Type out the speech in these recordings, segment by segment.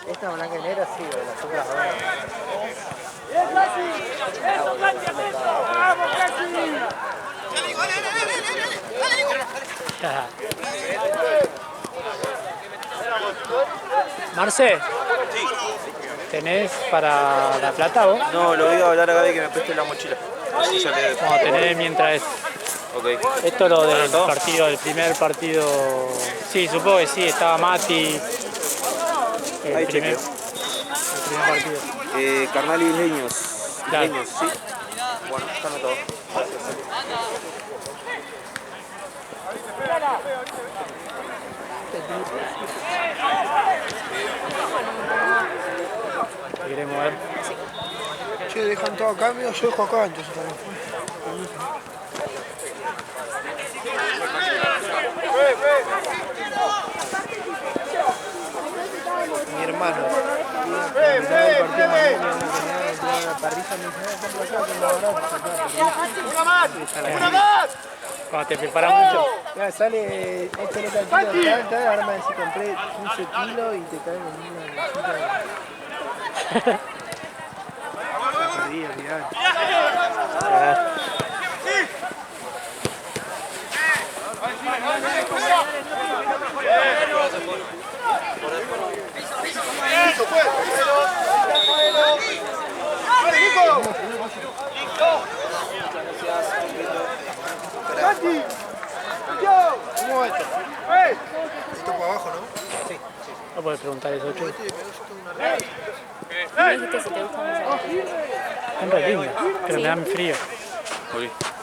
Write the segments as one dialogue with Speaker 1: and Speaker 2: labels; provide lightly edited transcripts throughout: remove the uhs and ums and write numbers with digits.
Speaker 1: Esta blanca y negra sí, pero las otras no.
Speaker 2: ¡Bien, Casi! ¡Eso, Casi, eso! ¡Vamos, Casi!
Speaker 3: Marce, ¿tenés para La Plata vos?
Speaker 4: No, lo voy a hablar a Gaby que me preste la mochila. Así ya le...
Speaker 3: Vamos a tener mientras...
Speaker 4: Ok.
Speaker 3: Esto es lo del
Speaker 4: ¿Todo?
Speaker 3: partido, del primer partido... Sí, supongo que sí, estaba Mati.
Speaker 4: Ahí
Speaker 3: El primer partido.
Speaker 4: Carnal y Leños.
Speaker 3: Claro.
Speaker 4: Leños, sí. Bueno, está anotado.
Speaker 3: ¿Te querés mover?
Speaker 1: Che, dejan todo a cambio, yo dejo acá, entonces también. Mi hermano.
Speaker 2: ¡Una más! ¡Una más!
Speaker 3: Cuando te preparas mucho.
Speaker 1: Ya, sale, esto no está kilo de tal, ahora me decís compré 15 kilos y te caen en una bolsita de... Perdí, olvidate.
Speaker 2: ¡Eso, pues! ¡Vale, Nico! ¡Santi!
Speaker 1: ¿Cómo va esto?
Speaker 2: ¡Eh!
Speaker 1: Esto por abajo, ¿no? Sí.
Speaker 3: No puedes preguntar eso, che.
Speaker 5: Dijiste si te gustan los zapatos.
Speaker 3: Son re lindas, pero me dan frío.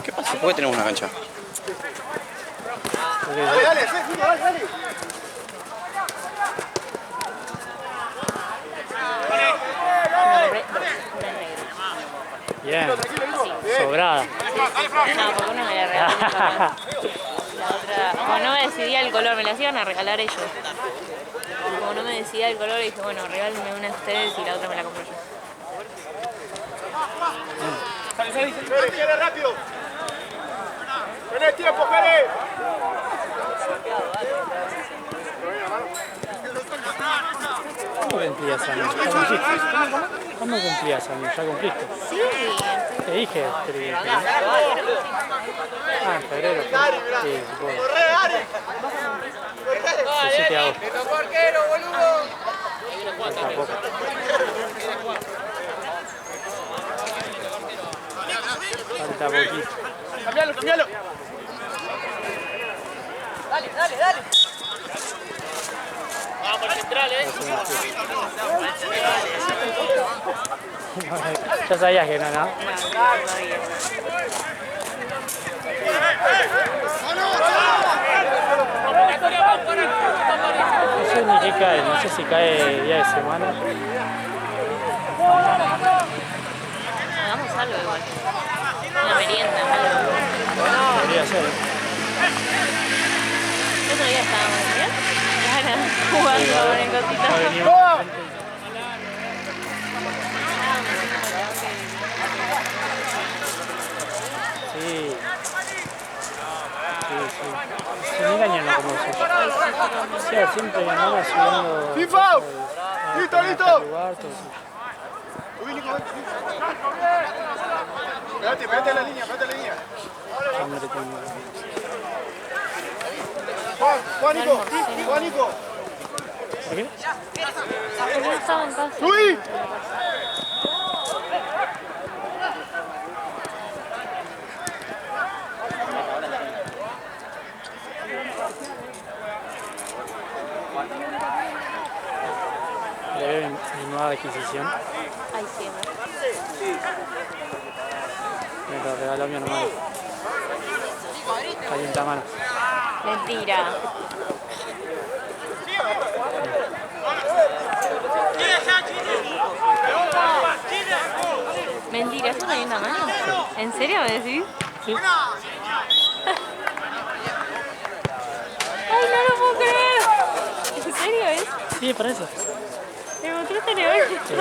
Speaker 4: ¿Qué pasa? ¿Por qué tenemos una cancha?
Speaker 2: Dale, dale, Nico, dale, dale.
Speaker 3: Bien, sobrada.
Speaker 5: No, porque uno me la regaló el color. La otra, como no me decidía el color, me las iban a regalar ellos. Y como no me decidía el color, dije, bueno, regálenme una a ustedes y la otra me la compro yo.
Speaker 2: ¡Jere, rápido! ¡Tenés tiempo, Jere!
Speaker 3: ¿Cuándo cumplías años? ¿Ya cumpliste? ¿Cuándo cumplías años? ¿Ya cumpliste?
Speaker 5: Sí,
Speaker 3: Te dije, Ah, en febrero. Sí, supongo.
Speaker 2: ¡Corre, Ari!
Speaker 3: 17 de agosto.
Speaker 2: ¡Me tocó arquero, boludo!
Speaker 3: Tampoco. Falta poquito.
Speaker 2: ¡Cambialo, cambialo! ¡Dale, dale, dale! ¡Vamos, central,
Speaker 3: Ya sabías que no, ¿no? No sé ni qué cae, no sé si cae día de semana.
Speaker 5: hagamos algo igual. Una merienda, algo.
Speaker 3: Podría ser.
Speaker 5: El otro día estábamos bien, jugando con el cosito.
Speaker 3: No venimos. Sí. Sí. Sin engañarnos como eso. O sea, siempre mi hermana subiendo.
Speaker 2: ¡FIFA! ¡Listo, listo!
Speaker 3: Lugar, todo eso.
Speaker 2: Pégate, pégate a la línea, pégate a la línea.
Speaker 3: Hambre tengo.
Speaker 2: Juan Nico, Juan Nico.
Speaker 3: ¿Por qué?
Speaker 5: Porque no estaba en casa.
Speaker 2: ¡Luis!
Speaker 3: Le veo mi nueva adquisición.
Speaker 5: Ay, sí,
Speaker 3: Me lo regaló mi hermano. Calienta mano.
Speaker 5: mentira. Mentira, ¿esto hay una mano? ¿En serio me decís?
Speaker 3: Sí.
Speaker 5: ¡Ay, no lo puedo creer! ¿En serio es?
Speaker 3: Sí, para eso.
Speaker 5: ¿Me mostraste el evento?
Speaker 3: Sí,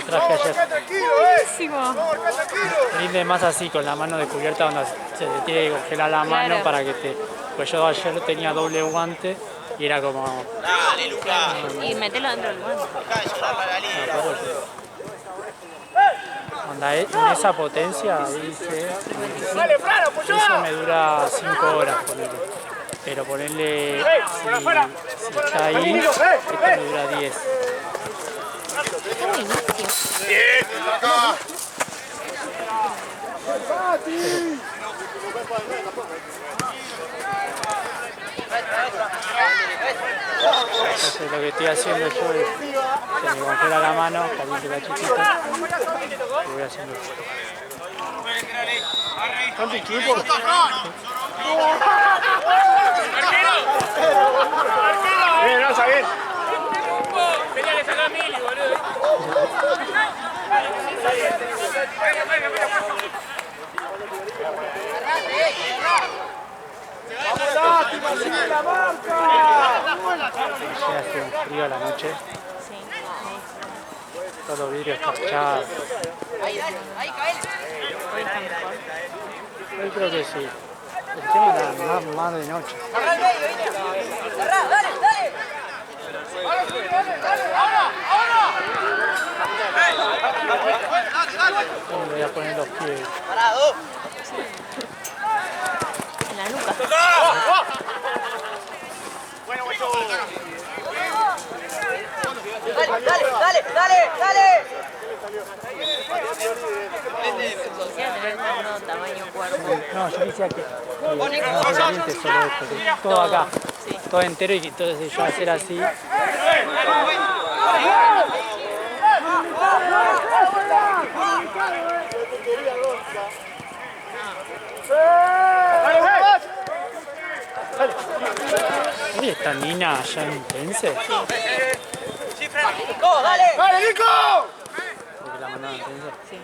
Speaker 3: traje ayer.
Speaker 2: Tranquilo,
Speaker 5: Buenísimo.
Speaker 2: Vamos, acá tranquilo.
Speaker 3: Rinde más así, con la mano descubierta, donde se te tiene que congelar la mano
Speaker 5: Claro.
Speaker 3: para que te... Pues yo ayer tenía doble guante Y era como...
Speaker 4: Dale, Lucas.
Speaker 5: Y metelo dentro del guante.
Speaker 4: Deja de llorar la línea.
Speaker 3: Onda, en esa potencia, dice,
Speaker 2: Dale, Fran, apoyá.
Speaker 3: eso me dura 5 horas, ponele. Pero ponerle, si está ahí, esto me dura 10.
Speaker 5: Qué buenísimo.
Speaker 2: Bien, acá.
Speaker 3: Entonces lo que estoy haciendo yo es que me congela la mano, caliente la chiquita, y voy haciendo esto.
Speaker 1: ¿Cuánto equipo?
Speaker 2: Bien, no, está bien.
Speaker 6: Tenía que sacar Mili, boludo.
Speaker 2: Vamos, lástima, sigue la marca.
Speaker 3: Ya hace un frío a la noche,
Speaker 5: Sí.
Speaker 3: todos los vidrios escarchados.
Speaker 5: Hoy está mejor.
Speaker 3: Yo creo que sí. El tema era más de noche. Le voy a poner los pies.
Speaker 5: En la nuca.
Speaker 2: Bueno, bueno.
Speaker 5: Quisiera tener tanto tamaño cuerpo.
Speaker 3: No, yo decía que no se caliente solo esto, que todo acá, todo entero y que entonces yo hacer así. ¿Y esta Nina allá en Tense?
Speaker 2: ¡Dale, Nico!
Speaker 3: Porque la mandaron a Tense.
Speaker 5: Sí.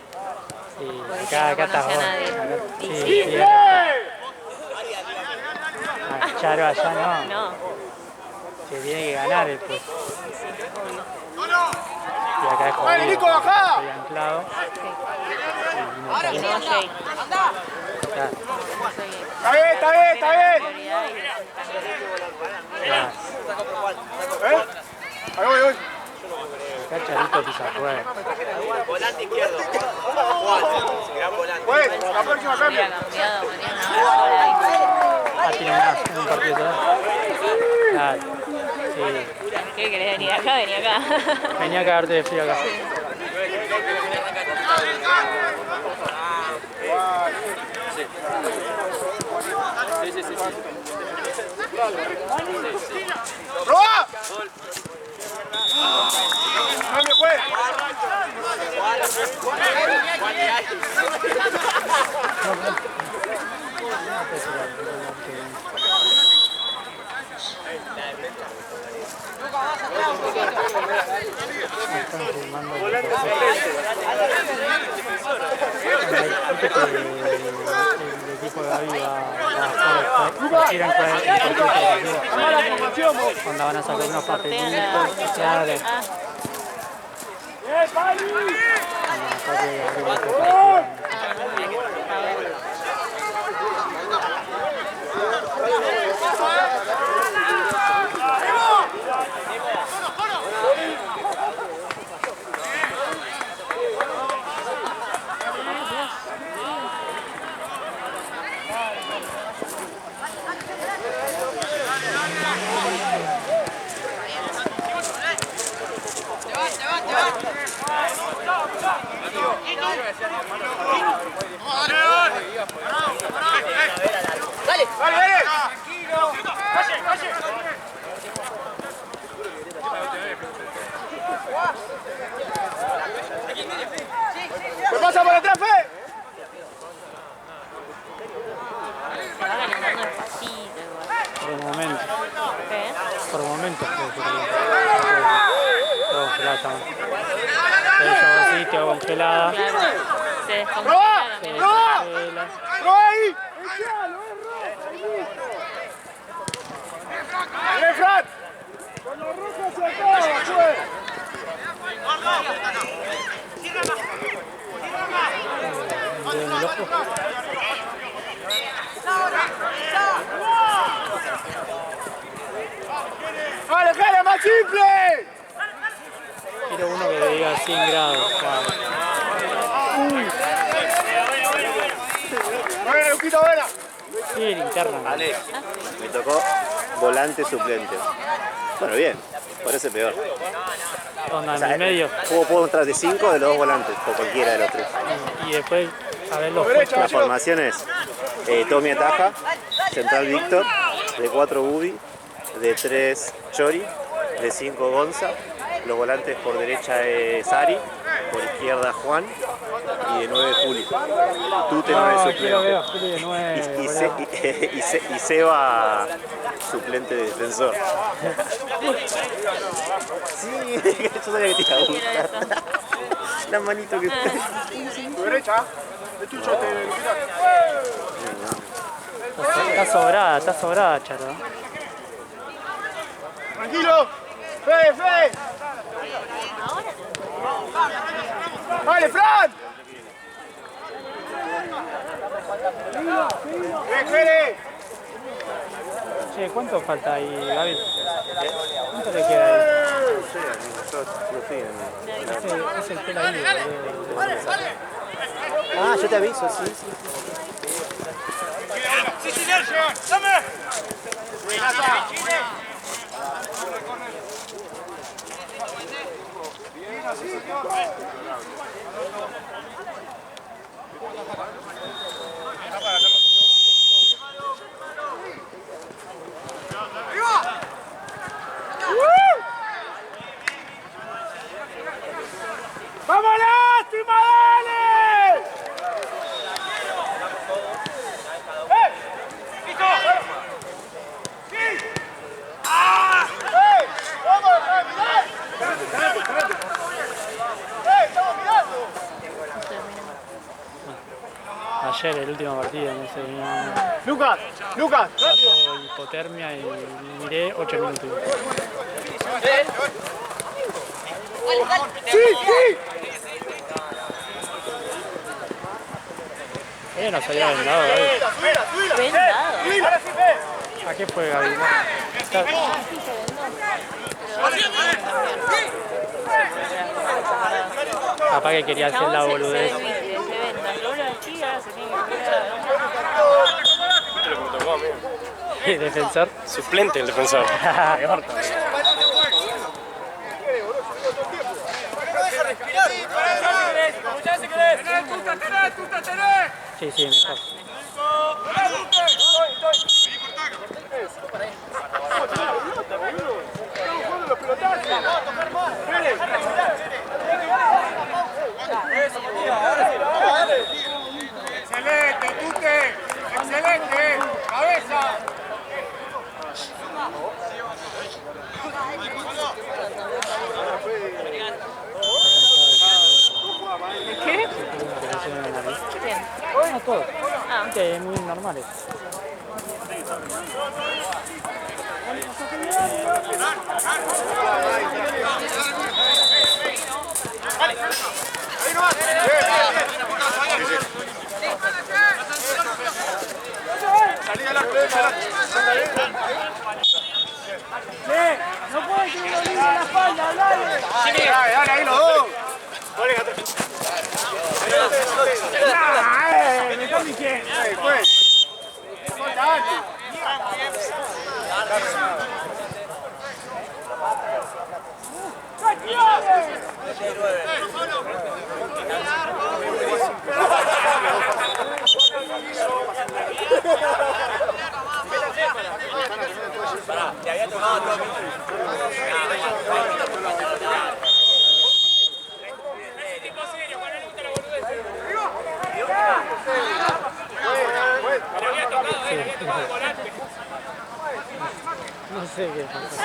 Speaker 3: Sí,
Speaker 5: Porque
Speaker 3: acá
Speaker 5: no
Speaker 3: está
Speaker 5: conoce a
Speaker 3: vos.
Speaker 5: nadie.
Speaker 3: Sí,
Speaker 5: Sí.
Speaker 3: sí, Charo allá no,
Speaker 5: No.
Speaker 3: que tiene que ganar el puesto. Y acá es jodido,
Speaker 2: ¡Dale, Nico, bajá!
Speaker 3: estoy anclado.
Speaker 5: Y no Jay.
Speaker 3: Acá,
Speaker 2: Está bien, está bien, está bien.
Speaker 5: Prioridad y
Speaker 3: acá,
Speaker 2: ¿Eh? Ahí voy, voy.
Speaker 3: acá Charito pisa fuera.
Speaker 4: Volante izquierdo. Gran volante.
Speaker 2: Pues, la próxima cambio.
Speaker 5: hubiera cambiado mañana.
Speaker 3: Ah, tiene un partido atrás. Claro, sí.
Speaker 5: ¿Qué querés venir acá? Vení acá.
Speaker 3: Venía a cagarte de frío acá.
Speaker 2: ¡Roba! ¡Cambio, pues!
Speaker 3: Están filmando el equipo de Gaby va a jugar cuando van a sacar unos papelitos, claro.
Speaker 2: ¡Dale, dale! ¡Calle, calle! ¿Qué pasa por atrás, Fe?
Speaker 5: Se va calentando despacito igual.
Speaker 3: Por el momento,
Speaker 5: ¿Qué?
Speaker 3: por momentos creo que todo congelado estamos. Pero yo así, quedo congelada.
Speaker 5: Claro. Se descongela
Speaker 2: ¡Roba!
Speaker 5: también.
Speaker 2: ¡Roba!
Speaker 3: Congela.
Speaker 2: ¡Roba ahí! ¡Echalo, es roja! ¡Bien, Fran! Con la roja se acaba, pues.
Speaker 3: El dedo en el ojo.
Speaker 2: simple!
Speaker 3: Quiero uno que diga 100 grados. Claro.
Speaker 2: Buena, Luquita, buena.
Speaker 3: Sí, linterna.
Speaker 4: Alex, me tocó volante suplente. Bueno, bien, parece peor.
Speaker 3: Onda,
Speaker 4: O
Speaker 3: en
Speaker 4: sea,
Speaker 3: el medio.
Speaker 4: puedo entrar de 5 de los 2 volantes, o cualquiera de los 3.
Speaker 3: Y después, a ver los
Speaker 2: Derecha.
Speaker 3: puestos.
Speaker 4: La formación es Tommy ataja, central Víctor, de 4 Bubi, de 3 Chori, de 5 Gonza, los volantes por derecha es Ari, por izquierda Juan y de 9 Juli. Tú te 9
Speaker 3: No, quiero ver a
Speaker 4: suplente.
Speaker 3: Juli de 9.
Speaker 4: Y Seba suplente de defensor. Sí, yo sabía que te iba a gustar. La manito que
Speaker 2: Tu derecha. De tuyo, Luquita.
Speaker 3: Está sobrada, Charo.
Speaker 2: Tranquilo. Fe. Vale, Fran. Fede.
Speaker 3: Che, ¿cuánto falta ahí, David? ¿Cuánto le queda ahí? Es el pelo ahí, boludo.
Speaker 4: Ah, yo te aviso, sí.
Speaker 2: ¡Vamos, lástima, dale! ¡Listo! ¡Sí! ¡Ah! ¡Vamos, ¡estamos mirando!
Speaker 3: Ayer, el último partido, no sé,
Speaker 2: Lucas, rápido.
Speaker 3: hipotermia y miré 8 minutos.
Speaker 2: ¡Sí!
Speaker 3: No se había vendado, Gaby.
Speaker 5: Vendado.
Speaker 2: Ahora sí, Fe.
Speaker 3: ¿A qué fue, Gaby? Capaz que quería hacer la boludez.
Speaker 5: Se venda. Luego las chicas se tienen que cuidar.
Speaker 6: ¿Viste lo que me tocó a mí?
Speaker 3: Defensor.
Speaker 6: Suplente el defensor.
Speaker 3: Sí, mejor.
Speaker 2: Excelente, Tute. Excelente. Cabeza.
Speaker 5: ¿Qué?
Speaker 3: No, todo. Gente muy normales.
Speaker 2: No puede que uno libre la espalda, dale. Dale, ahí los dos. Me está mintiendo. Pues.
Speaker 6: Te había tocado a Tommy.
Speaker 3: No sé qué pasa.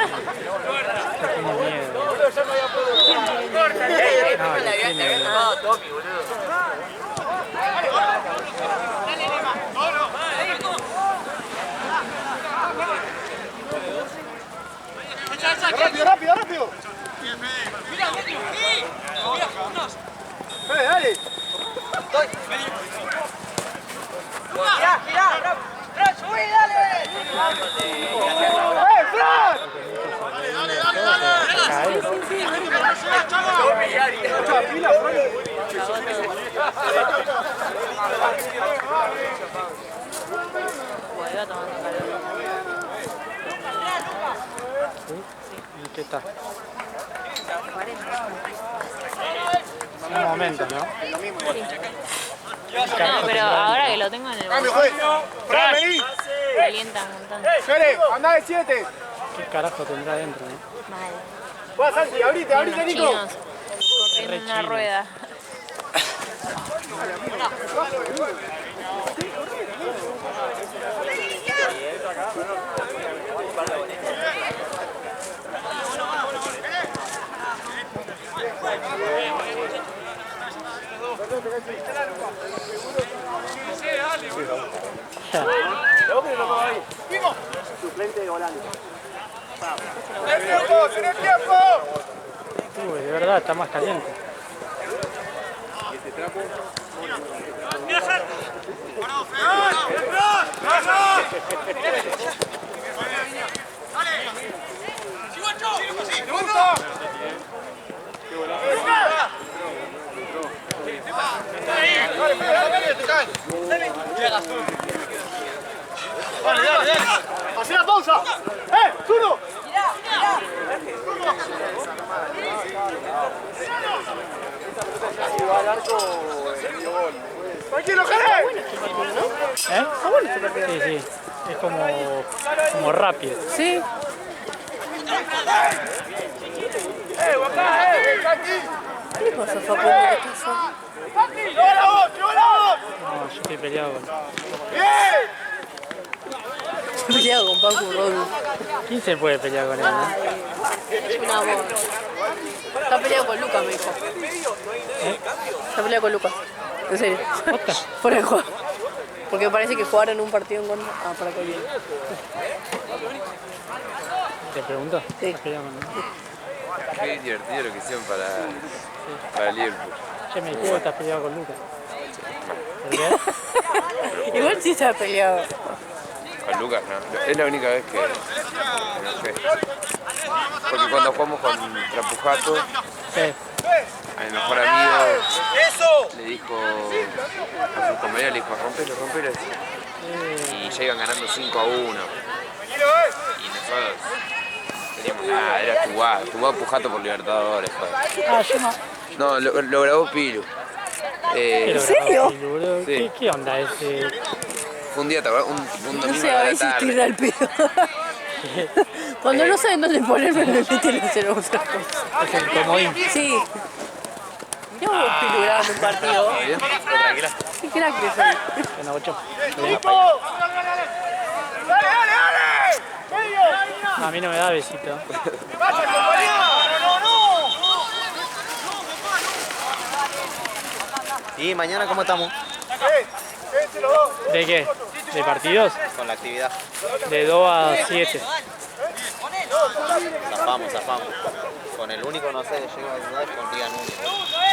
Speaker 3: Tengo miedo.
Speaker 2: Rápido. Dale. ¡Fran!
Speaker 3: cae.
Speaker 5: Iba tomando calor.
Speaker 3: ¿Y qué está? Un momento, ¿no?
Speaker 5: No, pero ahora que lo tengo en el bolsillo,
Speaker 2: ¡Fran, vení!
Speaker 5: calienta un montón.
Speaker 2: ¡Fere, andá de 7!
Speaker 3: ¿Qué carajo tendrá adentro, no?
Speaker 5: Mal.
Speaker 2: ¡Va, Santi, abrite,
Speaker 5: Unos
Speaker 2: Nico!
Speaker 5: chinos corriendo una
Speaker 3: chinos.
Speaker 5: rueda.
Speaker 2: ¡Tenés tiempo!
Speaker 3: Uy, de verdad, está más caliente.
Speaker 2: ¡Hacé la pausa! ¡Zurdo! ¡Tranquilo, Jere!
Speaker 3: ¿Eh? Sí, sí. Es como rápido.
Speaker 5: Sí. ¿Qué le pasa, Facundo? ¿Qué pasa?
Speaker 2: ¡Lleva la voz! ¡Lleva la voz!
Speaker 3: No, yo estoy peleado con...
Speaker 2: ¡Bien!
Speaker 5: Estoy peleado con Paco Rodo.
Speaker 3: ¿Quién se puede pelear con él, no?
Speaker 5: Es un amor. Está peleado con Lucas, me dijo. Está peleado con Lucas. En serio. Por el juego. Porque parece que jugaron un partido en contra. Ah, para Colina.
Speaker 3: ¿Te preguntó?
Speaker 5: Sí.
Speaker 3: ¿Estás peleado con él?
Speaker 6: Qué divertido lo que hicieron para Liverpool.
Speaker 3: Che, me dijiste que estás peleado con Lucas. ¿Por qué?
Speaker 5: Igual sí se ha peleado.
Speaker 6: Con Lucas, no. Es la única vez que me enojé. Porque cuando jugamos contra Pujato,
Speaker 3: Sí.
Speaker 6: a mi mejor amigo le dijo a sus compañeros, le dijo, rompelo. Y ya iban ganando 5-1. Y nosotros teníamos nada, era jugaba Pujato por Libertadores. Joder.
Speaker 3: Ah, yo no...
Speaker 6: No, lo grabó Pilu.
Speaker 3: ¿En
Speaker 5: serio?
Speaker 6: Sí.
Speaker 3: ¿Qué onda ese...?
Speaker 6: Fue un día, un
Speaker 5: No
Speaker 6: domingo
Speaker 5: se
Speaker 6: de
Speaker 5: va a
Speaker 6: la
Speaker 5: insistir
Speaker 6: tarde.
Speaker 5: al pedo. Cuando no saben dónde ponerme, me meten a hacer otra cosa.
Speaker 3: Es el comodín.
Speaker 5: Sí. Yo vos Pilu grabando un partido.
Speaker 6: ¿Bien? Tranquila.
Speaker 5: ¿Qué crack que soy?
Speaker 3: En 8.
Speaker 2: ¡Dale! ¡Medio!
Speaker 3: A mí no me da besito.
Speaker 2: ¡Vaya, compañero! ¡No!
Speaker 4: ¿Y mañana cómo estamos?
Speaker 3: ¿De qué? ¿De partidos?
Speaker 4: Con la actividad.
Speaker 3: De 2 a 7.
Speaker 4: Zafamos. Con el único, no sé, llego a dudar con Liga Núñez.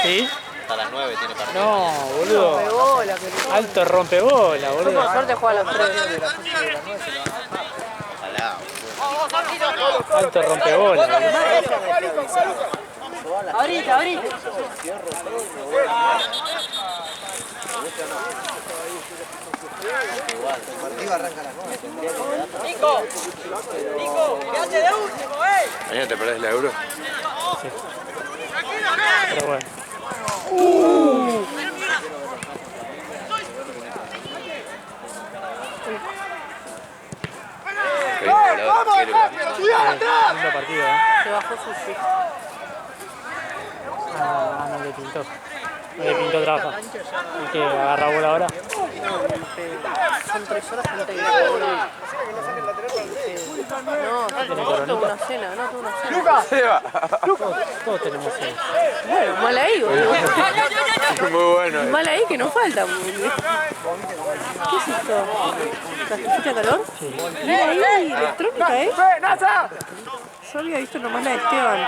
Speaker 3: ¿Sí?
Speaker 4: Hasta las 9 tiene partido.
Speaker 3: No, boludo.
Speaker 5: Bola, que
Speaker 3: Alto rompebola,
Speaker 5: por
Speaker 3: boludo.
Speaker 5: suerte juega a las 3.
Speaker 4: Ojalá.
Speaker 3: Alto rompebola, boludo.
Speaker 5: Ahorita.
Speaker 4: El partido arranca a las 9.
Speaker 6: Mañana te perdés la Euro.
Speaker 3: Pero bueno.
Speaker 2: ¡Vamos!
Speaker 3: Lindo partido, ¿eh?
Speaker 5: Se bajó Sushi.
Speaker 3: Ah, no le pintó. No le pintó trabajo. ¿Y que agarra bola ahora?
Speaker 5: Son 3 horas antes de No, tuvo una cena, tuvo una cena.
Speaker 2: ¡Lucas!
Speaker 3: Todos tenemos eso.
Speaker 5: Bueno, mal ahí, boludo.
Speaker 6: Muy bueno.
Speaker 5: Mal ahí que no falta, boludo. ¿Qué es esto? ¿Castillita calor? Sí. Mira ahí, electrónica, ¿eh?
Speaker 2: ¡Nasa!
Speaker 5: Yo había visto nomás la de Esteban.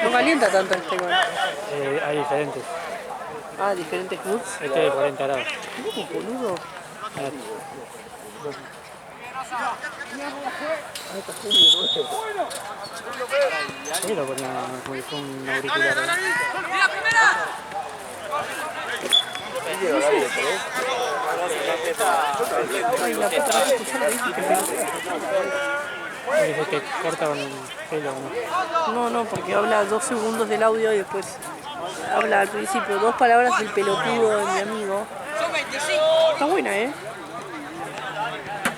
Speaker 5: No calienta tanto Esteban.
Speaker 3: Hay diferentes.
Speaker 5: Ah, diferentes clubs.
Speaker 3: Este de 40 grados.
Speaker 5: Boludo.
Speaker 3: Sí, lo ponía como si fuera un auricular. Y se te corta con el pelo, ¿no?
Speaker 5: No, no, porque habla 2 segundos del audio y después habla al principio 2 palabras del pelotudo de mi amigo. Está buena, ¿eh?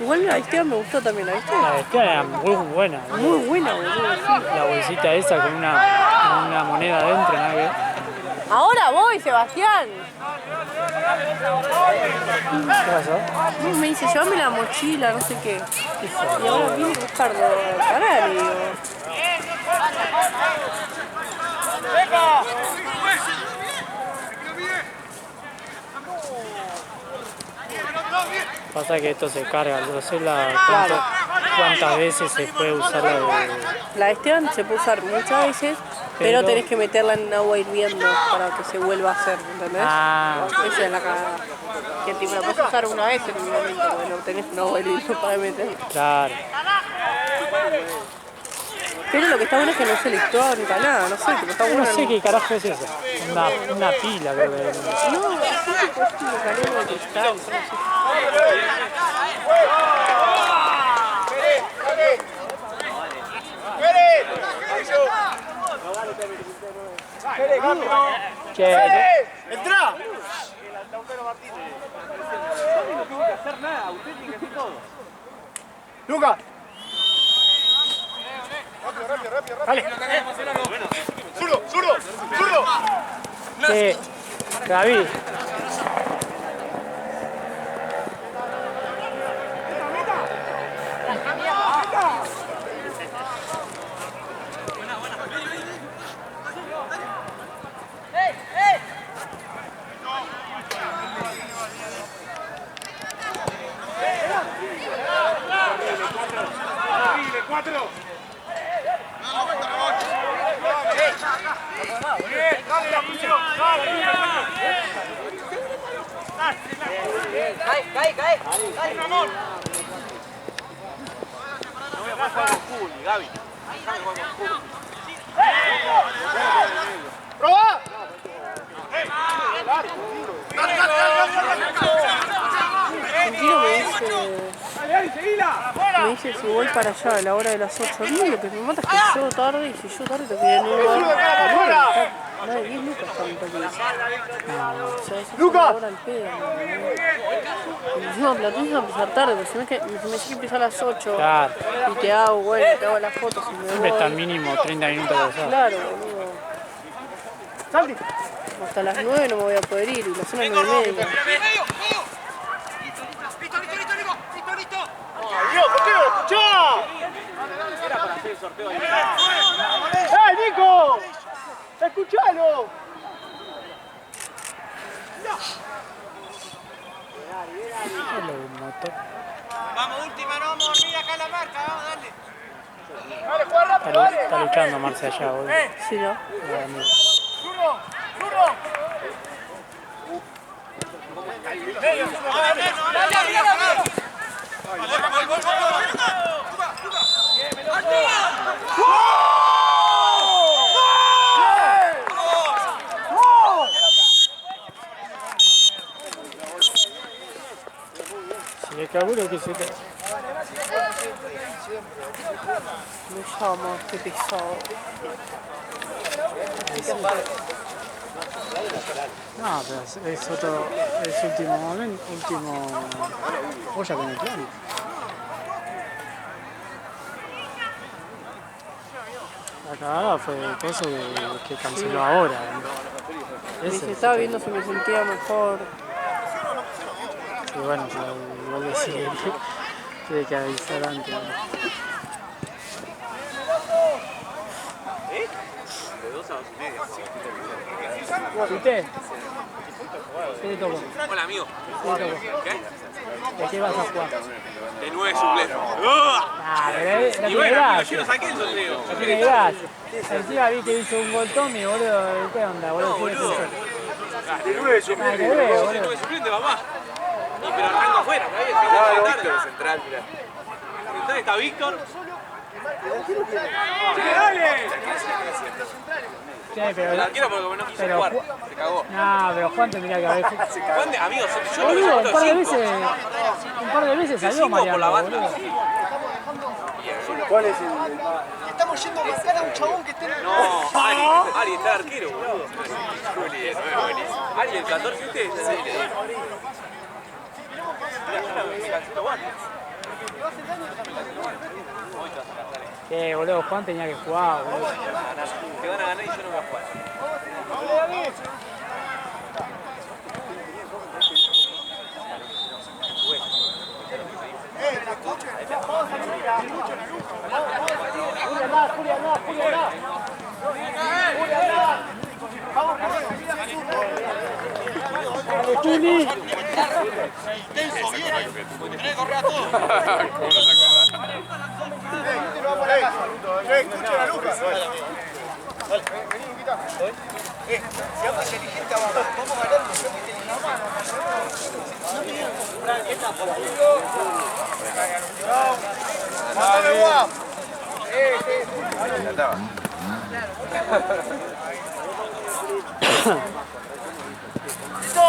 Speaker 5: Igual la bestia me gustó también, ¿la viste?
Speaker 3: La bestia era muy buena.
Speaker 5: Muy buena, boludo. Sí.
Speaker 3: La bolsita esa con una moneda adentro, nada que ver.
Speaker 5: Ahora voy, Sebastián.
Speaker 3: ¿Qué pasó?
Speaker 5: No, me dice, llévame la mochila, no sé qué. Y ahora viene a buscarlo. Pará, le digo.
Speaker 3: Pasa que esto se carga, no sé cuántas veces se puede usar la de...
Speaker 5: La Esteban se puede usar muchas veces, pero tenés que meterla en agua hirviendo para que se vuelva a hacer, ¿entendés?
Speaker 3: Ah,
Speaker 5: Esa es la cagada. Que tipo la puedes usar una vez en un momento, pero no tenés un agua hirviendo para meter.
Speaker 3: claro.
Speaker 5: Pero lo que está bueno es que no se electrónica, nada, no sé, tipo, está bueno.
Speaker 3: No sé qué carajo es eso. Una pila, creo que es.
Speaker 5: No, es tipo mecanismo de cristal, no sé.
Speaker 3: Che,
Speaker 2: ¡Entra! ¡Luca!
Speaker 3: dale.
Speaker 2: ¡Zurdo! ¡Zurdo! ¡Zurdo!
Speaker 3: Che, David.
Speaker 2: ¡Cuatro! ¡Proba!
Speaker 5: Argentino me dice si voy para allá a la hora de las 8. A mí lo que me mata es que llego tarde y si llego tarde te quedan en un lugar. Nada de 10 lucas para mi país. O sea, eso es una hora al pedo. Y encima la tuya a empezar tarde, porque si me dice que empieza a las 8
Speaker 3: Claro.
Speaker 5: y te hago, bueno, te hago las fotos y me
Speaker 3: Siempre está
Speaker 5: voy.
Speaker 3: mínimo 30 minutos de usar.
Speaker 5: Claro, boludo. Hasta las 9 no me voy a poder ir y la zona es 9:30.
Speaker 2: ¡Dios, ¿por qué no lo escuchás? Era para hacer el sorteo ahí. ¡Eh, Nico! ¡Escuchalo!
Speaker 7: Vamos, última, no vamos a dormir acá en la marca, vamos, dale.
Speaker 3: Está luchando Marce allá, boludo.
Speaker 5: Sí, ¿no?
Speaker 2: ¡Zurdo! ¡Zurdo!
Speaker 3: Si le calculo que se te...
Speaker 5: Me llama, qué pesado.
Speaker 3: No, pero es otro... Es último momento, último... Olla con el plan. La cagada fue eso que canceló ahora. ¿No?
Speaker 5: Me
Speaker 3: Ese
Speaker 5: dice, estaba viendo si me sentía mejor.
Speaker 3: Y bueno, igual decir, tiene que avisar antes. ¿No?
Speaker 6: De 2 a 2:30.
Speaker 3: ¿Fuiste? ¿Qué tocó?
Speaker 6: Hola, amigo.
Speaker 3: ¿De qué vas a jugar?
Speaker 6: De 9 suplente.
Speaker 3: Ah, pero no tiene gracia.
Speaker 6: Yo saqué el sorteo.
Speaker 3: No tiene gracia. Encima vi que hizo un gol Tommy, boludo. ¿Qué onda, boludo?
Speaker 6: No,
Speaker 3: Tiene
Speaker 6: boludo.
Speaker 3: que ser.
Speaker 6: De 9
Speaker 3: Ah, que veo, boludo.
Speaker 6: suplente, papá. Y pero arranco afuera, por ahí, el central, mirá.
Speaker 7: 3 está Víctor.
Speaker 3: Sí, pero...
Speaker 7: El arquero porque no quiso jugar. Se cagó.
Speaker 3: No, pero Juan tendría que haber...
Speaker 7: Juan, amigos, yo lo
Speaker 3: Boludo,
Speaker 7: he
Speaker 3: un par de veces salió Mariano,
Speaker 7: por la banda.
Speaker 3: boludo.
Speaker 1: ¿Cuál es el estamos yendo a marcar a un chabón que esté en el...
Speaker 7: No, Ari está arquero, boludo. Ari, el 14, ¿viste? Sí, le digo.
Speaker 3: Boludo, Juan tenía que jugar, boludo.
Speaker 7: Te van a ganar y yo no voy a jugar.
Speaker 3: Juli.
Speaker 2: Escuchen a Lucas. Vení, invita. Seamos inteligentes abajo. Vamos ganando, seamos inteligentes. ¡Mándame guap! ¡Listo!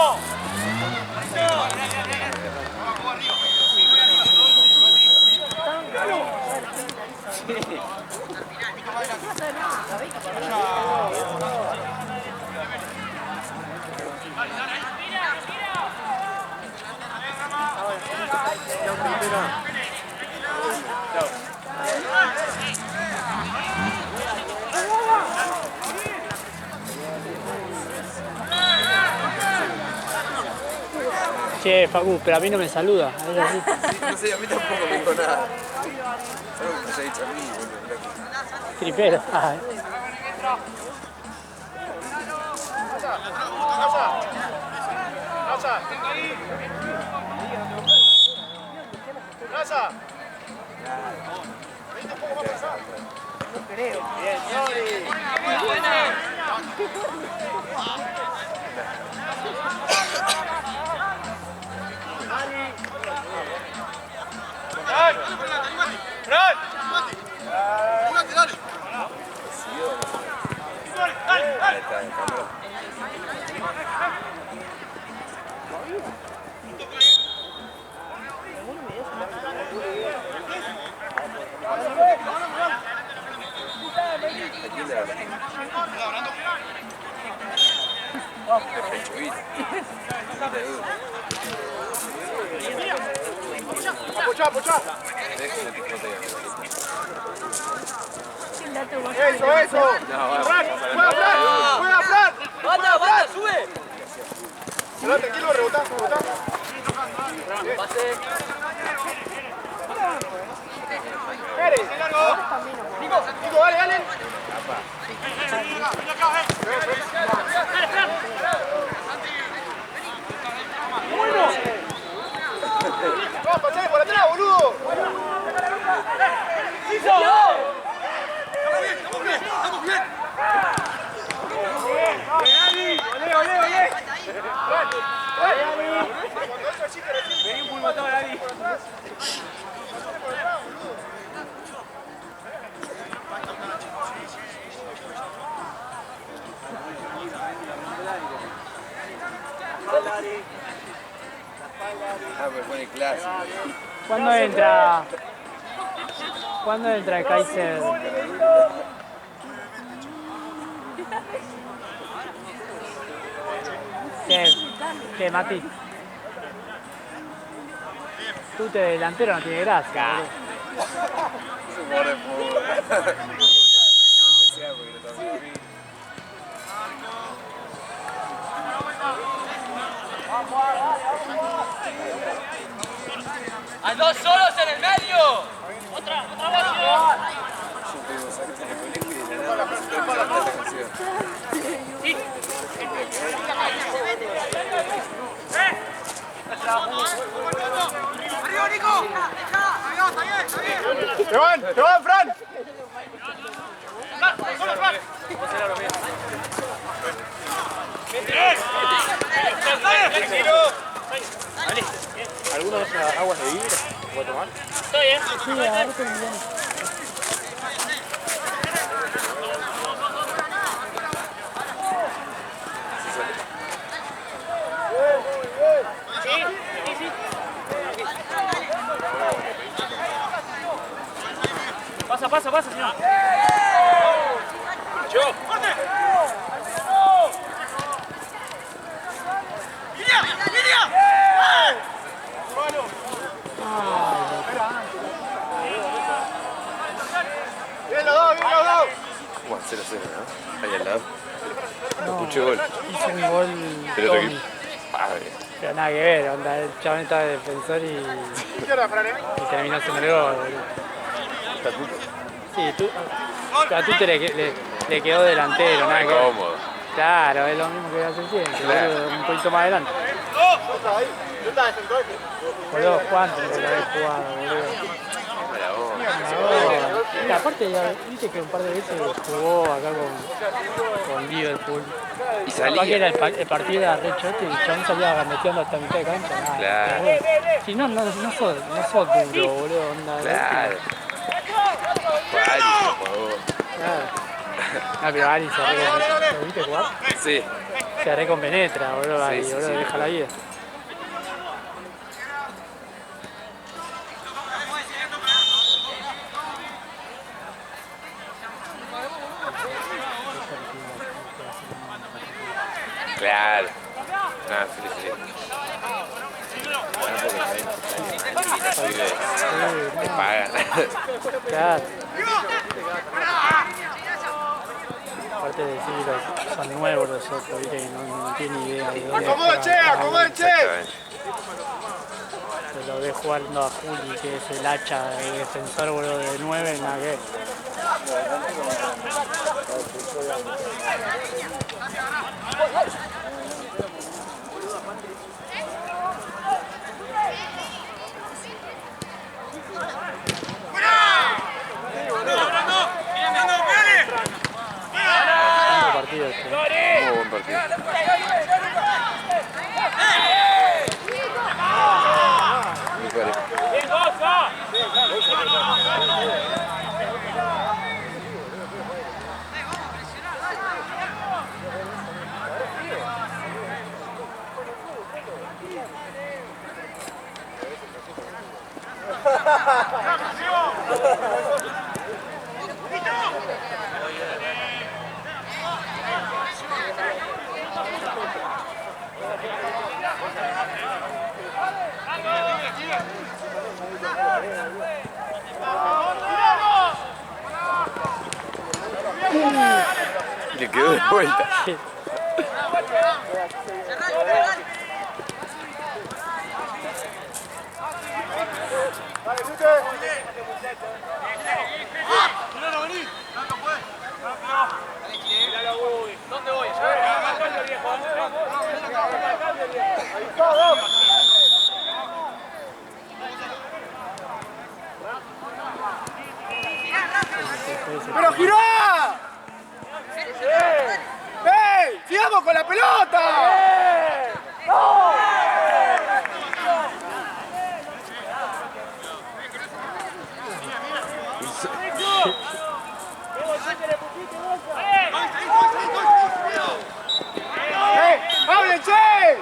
Speaker 3: Che, Facu, pero a mí no me saluda. Es así.
Speaker 6: No sé, a mí tampoco me dijo nada. Algo que me haya dicho a mí, boludo.
Speaker 3: Tripero. Ah,
Speaker 2: ¡Raza! Vente un poco más para acá. No creo. Bien, Yori. Muy buena. ¡Fran! ¡Apochá, apochá! ¡Eso, eso! ¡Fran! ¡Juega, Fran! ¡Juega, Fran!
Speaker 7: ¡Banda, banda, sube!
Speaker 2: Hola, tranquilo, rebotá, rebotá.
Speaker 7: Pase.
Speaker 2: ¡Pérez! ¡Nico, dale, dale! ¡Bueno! ¡Vamos, pasale por atrás, boludo! ¡Listo! ¡Estamos bien, estamos bien! ¡Estamos bien! ¡Olé, olé, olé!
Speaker 7: Vení un pulmotón, Ari.
Speaker 6: Ah, me pone clase.
Speaker 3: ¿Cuándo entra el Kaiser? ¿Qué, Mati? Tú te delantero no tiene gracia.
Speaker 6: Se muere por...
Speaker 7: ¡Hay dos solos en el medio! ¡Otra bola!
Speaker 2: ¡Arriba, Nico! ¡Te van, Fran! ¡Solo, Fran!
Speaker 7: ¡Tranquilo!
Speaker 4: ¿Algunos aguas de vibra?
Speaker 6: ¿Puedo tomar?
Speaker 7: Estoy, ¿eh?
Speaker 3: Sí, agárrate muy bien.
Speaker 7: Pasa, señor.
Speaker 2: Bien los dos, bien los dos.
Speaker 6: Bueno, 0-0, ¿no? Ahí al lado. Escuché gol.
Speaker 3: Hizo un gol
Speaker 6: Pero otro
Speaker 3: Tommy.
Speaker 6: equipo. Padre.
Speaker 3: Pero nada que ver, onda, el chabón estaba de defensor y terminó haciendo el gol, boludo. Sí, a tú le quedó delantero, nada que ver.
Speaker 6: Cómodo.
Speaker 3: Claro, es lo mismo que hace siempre,
Speaker 6: Claro.
Speaker 3: boludo, un poquito más adelante. Boludo, ¿cuánto lo habéis jugado, boludo?
Speaker 6: Para vos.
Speaker 3: No, y aparte, ya viste que un par de veces jugó acá con Liverpool.
Speaker 6: Y
Speaker 3: Capaz que era
Speaker 6: salía.
Speaker 3: el partido era re chote y el chabón salía gambeteando hasta mitad de cancha. Nada,
Speaker 6: Claro.
Speaker 3: pero bueno, si no sos duro, boludo, onda.
Speaker 6: Claro. Vale, por favor.
Speaker 3: Claro. No, pero Ari se recompenetra, ¿lo viste jugar?
Speaker 6: Sí.
Speaker 3: Se recompenetra, boludo, Ari,
Speaker 6: Sí,
Speaker 3: boludo,
Speaker 6: sí.
Speaker 3: deja la vida.
Speaker 6: Claro. Nada, sí. Te pagan.
Speaker 3: Claro. Aparte de decir que son nuevos los otros, viste, que no tienen idea de dónde
Speaker 2: Acomoda, che, acomoda, che.
Speaker 6: Exactamente.
Speaker 3: se lo ve jugando a Juli, que es el hacha de defensor, boludo, de 9, nada que ver. Lindo partido este.
Speaker 6: Muy buen partido. Muy parejo. Y le quedó de vuelta.
Speaker 7: ¿Dónde voy?
Speaker 2: ¡Pero girá! ¡Ey! ¡Sigamos con la pelota! ¡Ey! ¡Hablen, che!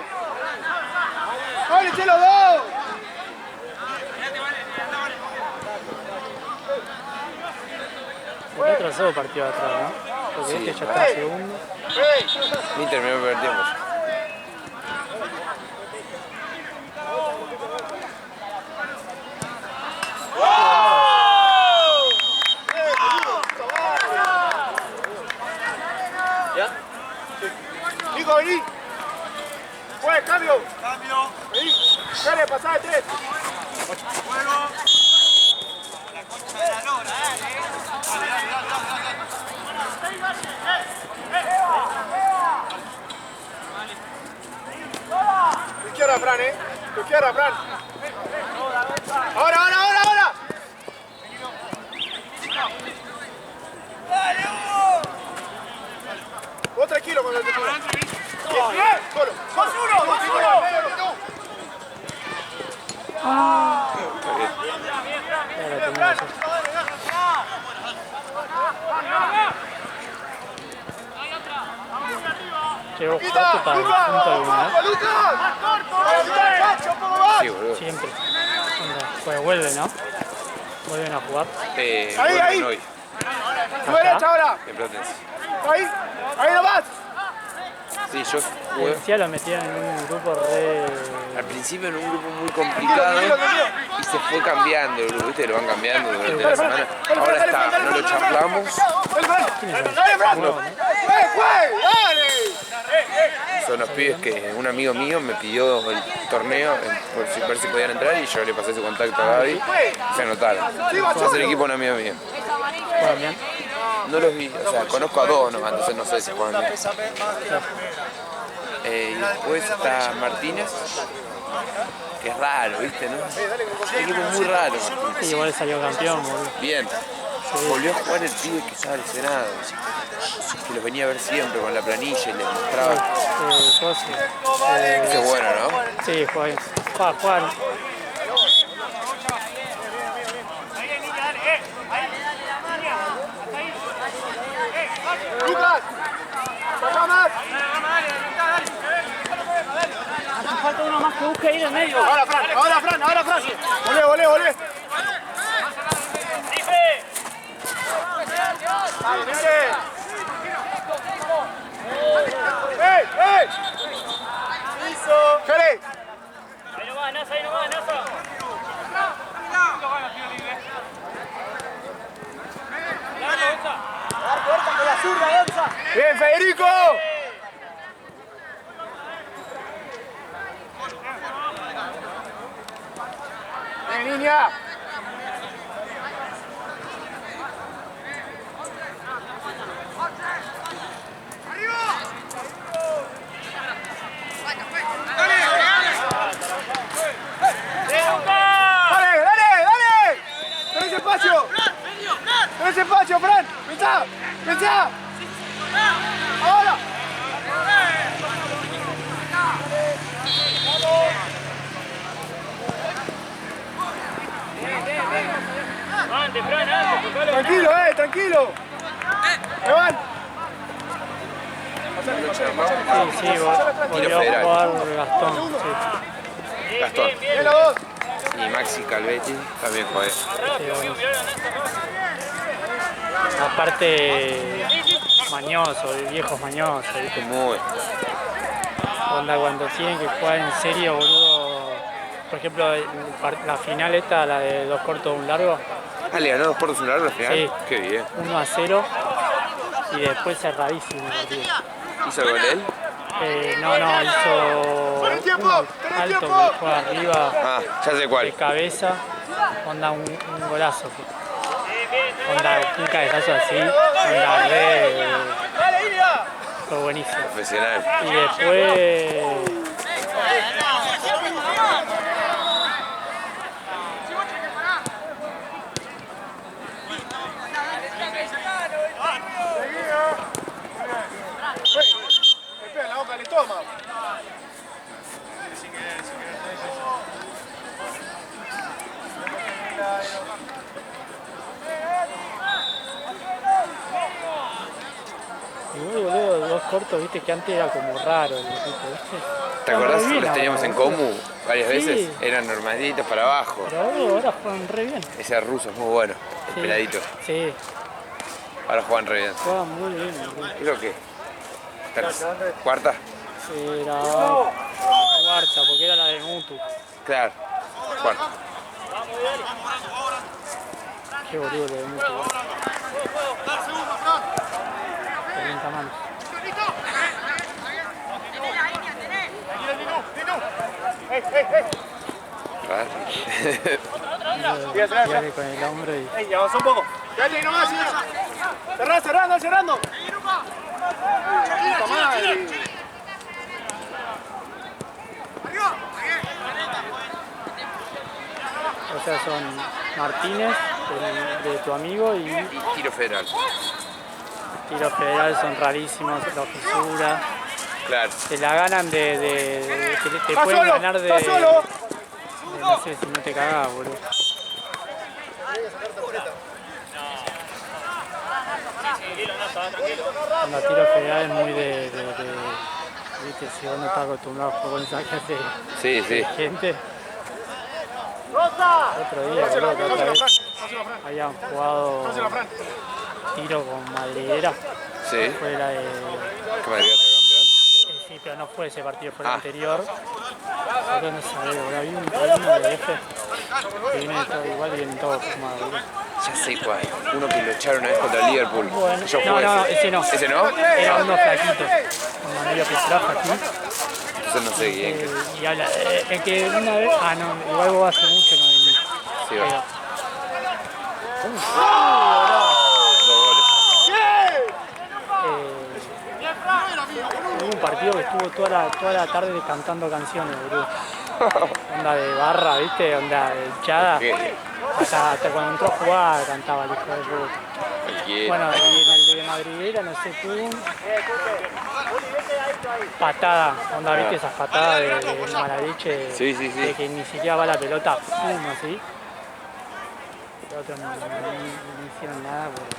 Speaker 2: ¡Hablen, che, los dos!
Speaker 3: El otro solo partido de atrás, ¿no? Porque
Speaker 6: Sí,
Speaker 3: este ya está segundo.
Speaker 6: Ni terminó el primer tiempo.
Speaker 2: Nico, vení. Pues, cambio. Vení. Dale, pasá de 3. Tu izquierda, Fran, Tu izquierda, Fran. Ahora. Vos tranquilo con el de fuera. Bien, solo. ¡Sos uno!
Speaker 6: Está bien.
Speaker 3: ¿Jugaste para el punto alguna vez?
Speaker 6: Sí, boludo.
Speaker 3: Siempre. Pues vuelve, ¿no? Vuelven a jugar.
Speaker 6: Vuelven hoy,
Speaker 2: ¡Tu derecha ahora!
Speaker 6: en Platense.
Speaker 2: ¡Ahí nomás!
Speaker 6: Sí, yo jugué
Speaker 3: Decía lo metían en un grupo re...
Speaker 6: al principio en un grupo muy complicado y se fue cambiando el grupo, ¿viste? Lo van cambiando durante la semana. Ahora está, no lo charlamos. Son los pibes que un amigo mío me pidió el torneo por ver si podían entrar y yo le pasé su contacto a Gaby y se anotaron. Somos el equipo de un amigo mío.
Speaker 3: Juegan bien.
Speaker 6: No los vi, o sea, conozco a dos nomás, entonces no sé si juegan bien. Y después está Martínez, que es raro, ¿viste? ¿No? Es un equipo muy raro.
Speaker 3: Sí, igual salió campeón, boludo.
Speaker 6: Bien. Volvió a jugar el pibe que estaba lesionado, que los venía a ver siempre con la planilla y les mostraba. Qué bueno, ¿no?
Speaker 3: Sí, juega bien. Juega.
Speaker 2: ¡Lucas! ¡Saca más!
Speaker 3: Hace falta uno más que busque ahí en medio.
Speaker 2: Ahora Fran. Volé. ¡Ey! ¡Jere!
Speaker 7: Ahí nomás, Nasa.
Speaker 2: ¡Bien, Federico! ¡Bien, niña! ¡Dale! ¡Tenés espacio, Fran! ¡Pensá! ¡Ahora!
Speaker 7: Ande, Fran, ande.
Speaker 2: Tranquilo. ¡Me van!
Speaker 3: Sí, volvió a jugar Gastón. Sí.
Speaker 6: Gastón.
Speaker 2: ¡Bien los dos!
Speaker 6: Y Maxi Calvetti también juega.
Speaker 3: Aparte, mañoso, el viejo mañoso, ¿viste?
Speaker 6: Muy.
Speaker 3: Onda cuando tienen que jugar en serio, boludo. Por ejemplo, la final esta, la de 2 cortos, 1 largo.
Speaker 6: Ah, le ganó 2 cortos 1 largo al final.
Speaker 3: Sí.
Speaker 6: Qué bien.
Speaker 3: 1-0 y después cerradísimo el partido.
Speaker 6: ¿Hizo el gol él?
Speaker 3: No, hizo
Speaker 2: ¡Tenés tiempo!
Speaker 3: uno alto que juega arriba
Speaker 6: Ah, ya sé
Speaker 3: de
Speaker 6: cuál.
Speaker 3: cabeza, onda un golazo. Onda un cabezazo así, onda fue buenísimo.
Speaker 6: Profesional.
Speaker 3: Y después
Speaker 2: Me pega en la boca del estómago.
Speaker 3: igual, boludo, 2 cortos, viste que antes era como raro el equipo, ¿viste?
Speaker 6: ¿Te acordás que
Speaker 3: Bien
Speaker 6: los teníamos en
Speaker 3: ahora,
Speaker 6: común varias
Speaker 3: Sí.
Speaker 6: veces? Eran normalitos para abajo.
Speaker 3: Pero ahora juegan re bien.
Speaker 6: Ese ruso es muy bueno, el
Speaker 3: Sí.
Speaker 6: peladito.
Speaker 3: Sí,
Speaker 6: Ahora juegan re bien.
Speaker 3: juegan muy bien. Boludo.
Speaker 6: Creo que. ¿Cuarta?
Speaker 3: Era cuarta, porque era la de Mutu.
Speaker 6: Claro. Cuarta.
Speaker 3: Qué boludo lo de Mutu. Calienta manos. Tirale con el hombro y...
Speaker 2: ¡Ey, avanzó un poco! ¡Dale nomás! ¡Cerrando! ¡Puta madre!
Speaker 3: O sea, son Martínez, de tu amigo, y
Speaker 6: Tiro federal.
Speaker 3: tiro federal, son rarísimos, los fisura.
Speaker 6: Claro.
Speaker 3: Te la ganan te
Speaker 2: ¡Va
Speaker 3: pueden
Speaker 2: solo!
Speaker 3: ganar
Speaker 2: ¡Va solo!
Speaker 3: no sé, si no te cagás, boludo. Cuando tiro federal es muy de Viste, si vos no estás acostumbrado a jugar con esa clase
Speaker 6: Sí, sí.
Speaker 3: de gente. Otro día, boludo, que otra vez habían jugado tiro con madriguera.
Speaker 6: Sí.
Speaker 3: Fue la de...
Speaker 6: ¿Qué Madrid es campeón?
Speaker 3: Sí, pero no fue ese partido, fue el
Speaker 6: Ah.
Speaker 3: anterior. Pero no sabía, boludo, había uno de F que viene todo igual y vienen todos fumados, boludo.
Speaker 6: Ya sé cuál. Uno que lo echaron una vez contra el Liverpool.
Speaker 3: Bueno,
Speaker 6: Yo
Speaker 3: no,
Speaker 6: jugué
Speaker 3: no,
Speaker 6: ese.
Speaker 3: ese no.
Speaker 6: ¿Ese no?
Speaker 3: Era uno flaquito, con medio pistrajo aquí.
Speaker 6: Entonces no sé quién.
Speaker 3: Y habla, es que una vez, no, igual vos hace mucho no venís.
Speaker 6: Sí, va.
Speaker 3: Hubo un partido que estuvo toda la tarde cantando canciones, boludo. Onda de barra, ¿viste? Onda de hinchada. Hasta cuando entró a jugar cantaba el hijo de puta.
Speaker 6: Cualquiera.
Speaker 3: Bueno, y en el de madriguera, no sé, pum. Patada, onda, ¿viste? Esas patadas de mala leche.
Speaker 6: Sí, sí, sí.
Speaker 3: De que ni siquiera va la pelota, pum, así. Los otros no hicieron nada, porque...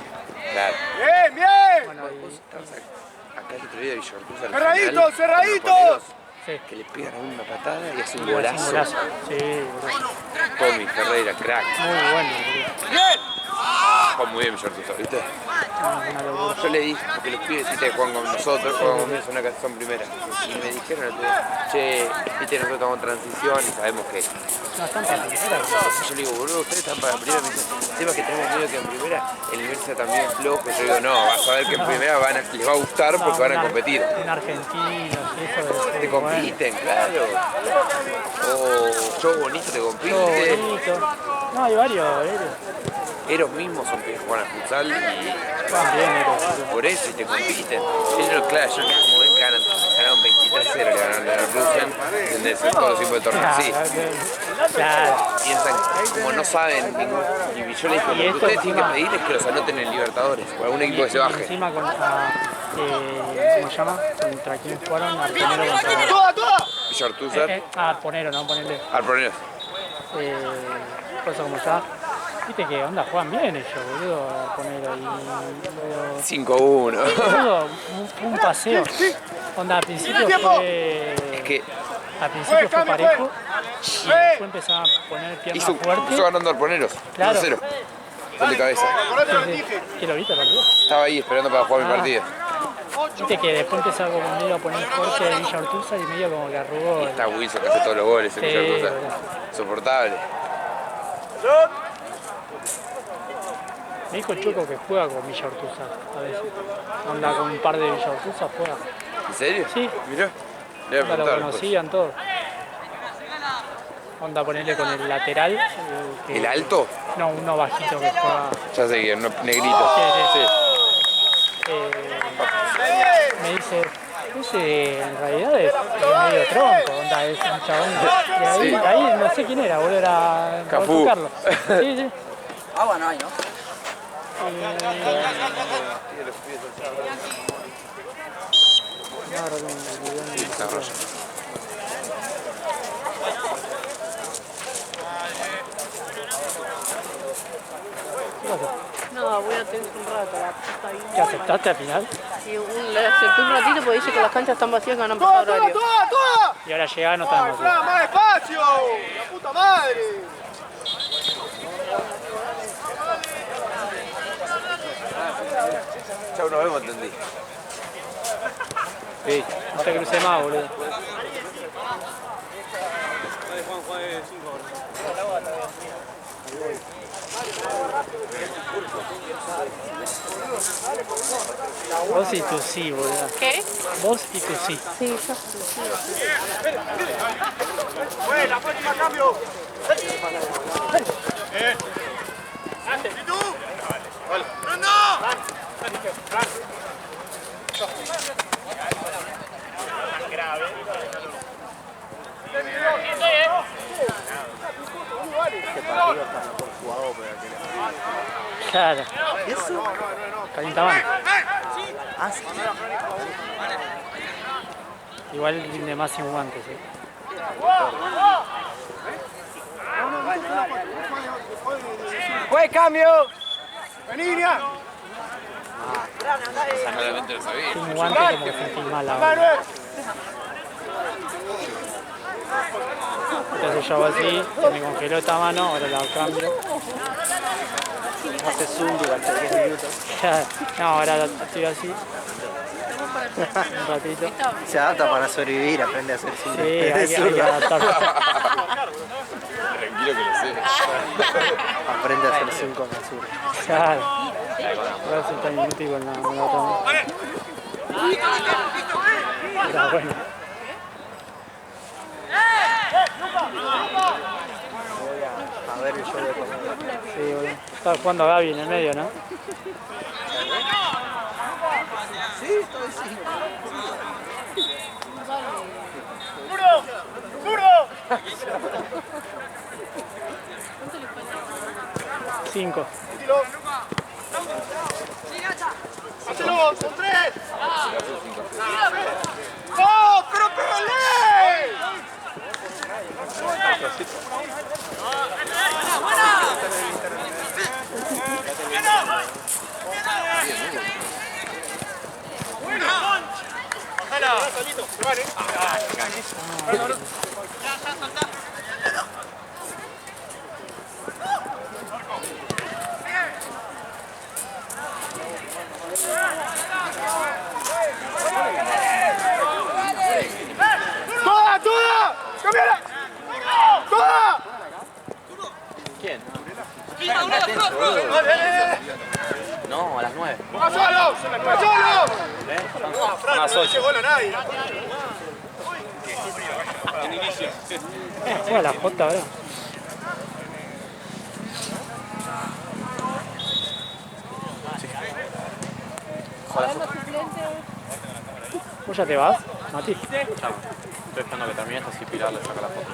Speaker 6: Claro.
Speaker 2: ¡Bien, bien!
Speaker 3: Bueno,
Speaker 6: Acá el otro día Villartuz al
Speaker 2: ¡Cerradito,
Speaker 6: final,
Speaker 2: cerradito!
Speaker 6: los poneros,
Speaker 3: sí.
Speaker 6: que le pegan a uno una patada y hace un
Speaker 3: Sí,
Speaker 6: golazo.
Speaker 3: Sí, boludo.
Speaker 6: Tommy Ferreira, crack.
Speaker 3: Muy bueno, boludo.
Speaker 2: ¡Bien!
Speaker 6: Juega muy bien Villartuz, ¿viste?
Speaker 3: Una locura.
Speaker 6: Yo le dije, porque los pibes ¿viste? Juegan con nosotros, juegan con nosotros en una son primera. Y me dijeron, che, viste, nosotros estamos en transición y sabemos que...
Speaker 3: No, están para la primera, boludo.
Speaker 6: Yo le digo, boludo, ustedes están para la primera. Me dice, el tema es que tenemos miedo que en primera el nivel sea también flojo. Yo digo, no, vas a ver que en primera les va a gustar porque van a competir.
Speaker 3: Un argentino, eso
Speaker 6: Te compiten, claro. O yo bonito te
Speaker 3: Todo
Speaker 6: compite.
Speaker 3: bonito. No, hay varios,
Speaker 6: Ellos mismos son que juegan al futsal y
Speaker 3: También,
Speaker 6: por eso y te compiten. Ellos, claro, ellos como ven ganaron 23-0, le ganaron a Rusen, ¿entendés? Todos los tiempos de torneo, sí.
Speaker 3: Claro.
Speaker 6: Piensan, como no saben, y yo le dije, lo que
Speaker 3: esto
Speaker 6: ustedes tienen que
Speaker 3: encima-
Speaker 6: pedir es que los anoten en Libertadores, o algún equipo que se
Speaker 3: Y
Speaker 6: baje.
Speaker 3: encima ¿cómo se llama? ¿Contra quién jugaron? Arponero contra...
Speaker 2: ¡Toda, toda!
Speaker 6: Villartuzar,
Speaker 3: Arponero, no, ponele.
Speaker 6: Alproneros.
Speaker 3: Cosa como ya. Viste que onda, juegan bien ellos, boludo, Arponero. Y luego...
Speaker 6: 5-1.
Speaker 3: Boludo, un paseo. Onda, al principio fue...
Speaker 6: Es que
Speaker 3: Al principio fue parejo y después empezaron a poner piernas fuertes.
Speaker 6: empezó ganando Alproneros,
Speaker 3: Claro.
Speaker 6: 1-0. Gol de cabeza.
Speaker 3: ¿Qué lo viste, partido?
Speaker 6: Estaba ahí esperando para jugar mi
Speaker 3: Ah.
Speaker 6: partido.
Speaker 3: Viste que después empezó como medio a poner fuerte de Villa Ortuza y medio como que arrugó.
Speaker 6: Está Wilson que hace todos los goles en
Speaker 3: Sí,
Speaker 6: Villartuzar.
Speaker 3: boludo.
Speaker 6: Insoportable.
Speaker 3: Me dijo el Chuco que juega con Villa Ortuza a veces. Onda con un par de Villa Ortuza juega.
Speaker 6: ¿En serio?
Speaker 3: Sí.
Speaker 6: Mirá. Le voy a
Speaker 3: Onda, lo
Speaker 6: preguntar después.
Speaker 3: conocían todo. Onda ponerle con el lateral. Que-
Speaker 6: ¿El alto?
Speaker 3: No, uno bajito que juega.
Speaker 6: Ya sé que negrito.
Speaker 3: Sí.
Speaker 6: Sí.
Speaker 3: Me dice, ese en realidad es medio tronco, onda, es un chabón. Y ahí,
Speaker 6: Sí.
Speaker 3: ahí no sé quién era, boludo, era
Speaker 6: Cafú.
Speaker 3: Roberto Carlos. Sí, sí.
Speaker 7: Agua no hay, ¿no?
Speaker 6: Desarrollo.
Speaker 3: ¿Qué pasó?
Speaker 5: No, voy a tener un rato, la puta vida.
Speaker 3: ¿Qué aceptaste al final?
Speaker 5: Sí, le acepté un ratito porque dice que las canchas están vacías que van a empezar
Speaker 2: ¡Toda, toda,
Speaker 5: horario.
Speaker 2: toda, toda!
Speaker 3: Y ahora llegaba, no estaban
Speaker 2: ¡Ay,
Speaker 3: vacíos.
Speaker 2: Fran, más espacio! ¡La puta madre!
Speaker 6: Chau, nos vemos, entendí.
Speaker 3: Sí, no te crucé más, boludo. Vos y tu sí, boludo.
Speaker 5: ¿Qué?
Speaker 3: Vos y tu sí.
Speaker 5: Sí, yo
Speaker 2: ¡Buena, próxima cambio!
Speaker 3: Claro. Calienta mano. Igual rinde más sin guantes, ¿eh?
Speaker 2: ¡Buen cambio! ¡Benignia!
Speaker 6: Solamente lo sabía.
Speaker 3: Sin guantes como que sentís mal ahora.
Speaker 2: ¡Manuel!
Speaker 3: Entonces yo hago así, se me congeló esta mano, ahora la cambio.
Speaker 1: Hace zoom durante 10 minutos.
Speaker 3: No, ahora la estoy así. Un ratito.
Speaker 1: Se adapta para sobrevivir, aprende a hacer zoom.
Speaker 3: Sí, hay que adaptarse.
Speaker 6: Tranquilo que lo sé.
Speaker 1: Aprende a hacer zoom con la sur.
Speaker 3: Claro. Ahora se está inútil con la otra mano. Pero bueno.
Speaker 1: A ver el show de comer.
Speaker 3: Sí, bueno. Está jugando Gaby en el medio, ¿no?
Speaker 2: ¡Zurdo! ¡Zurdo!
Speaker 3: 5.
Speaker 2: ¡Hacelo! ¡Son 3! ¡No! ¡Pero pégale! ¡Toda! ¡Toda! ¡Cámbiala! ¡Toda!
Speaker 6: ¿Quién?
Speaker 7: No, a las 9.
Speaker 2: ¡Va solo! ¡Va solo!
Speaker 6: Son las 8.
Speaker 2: No llegó a nadie.
Speaker 3: Juega la J ahora. ¿Vos ya te vas, Mati?
Speaker 6: Estoy esperando que termine esto, si Pilar le saca la foto.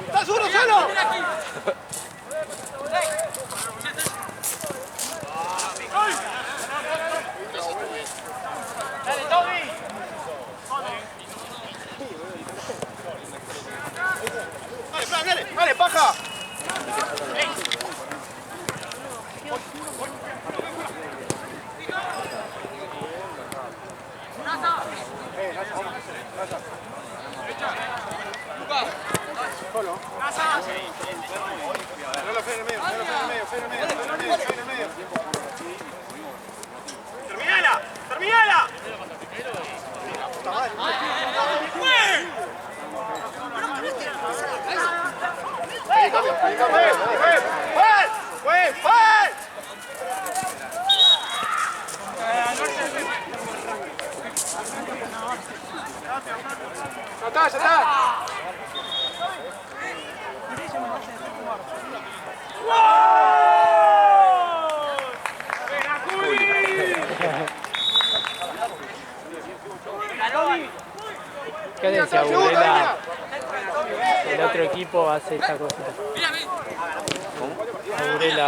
Speaker 2: ¡Está solo, solo! ¡Dale, Toby! ¡Dale, dale, paja! ¡Terminala! ¡Terminala! ¡Ya está, ya está!
Speaker 3: ¿Qué haces si Aburela, el otro equipo hace esta cosita? Aburela,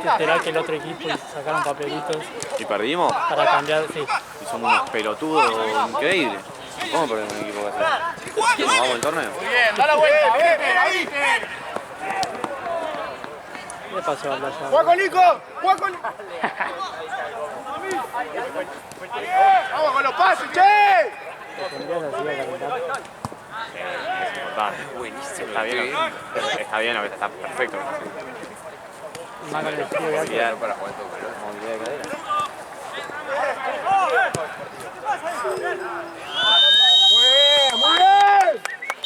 Speaker 3: esperar que el otro equipo sacaron papelitos
Speaker 6: ¿Y perdimos?
Speaker 3: para cambiar, sí.
Speaker 6: Y somos unos pelotudos increíbles. ¿Cómo perdemos un equipo que hace? ¿Nos vamos al torneo?
Speaker 2: Bien, da la vuelta, ahí.
Speaker 3: ¿Qué pasó a Playa?
Speaker 2: ¡Juega con Nico! ¡Juega con... ¡Vamos con los pases, che!
Speaker 3: Tendrías así a calentar.
Speaker 6: Va, buenísimo. Está bien, está perfecto.
Speaker 3: Más con el frío de acá.
Speaker 6: Movilidad para jugar todo, pero movilidad de cadera.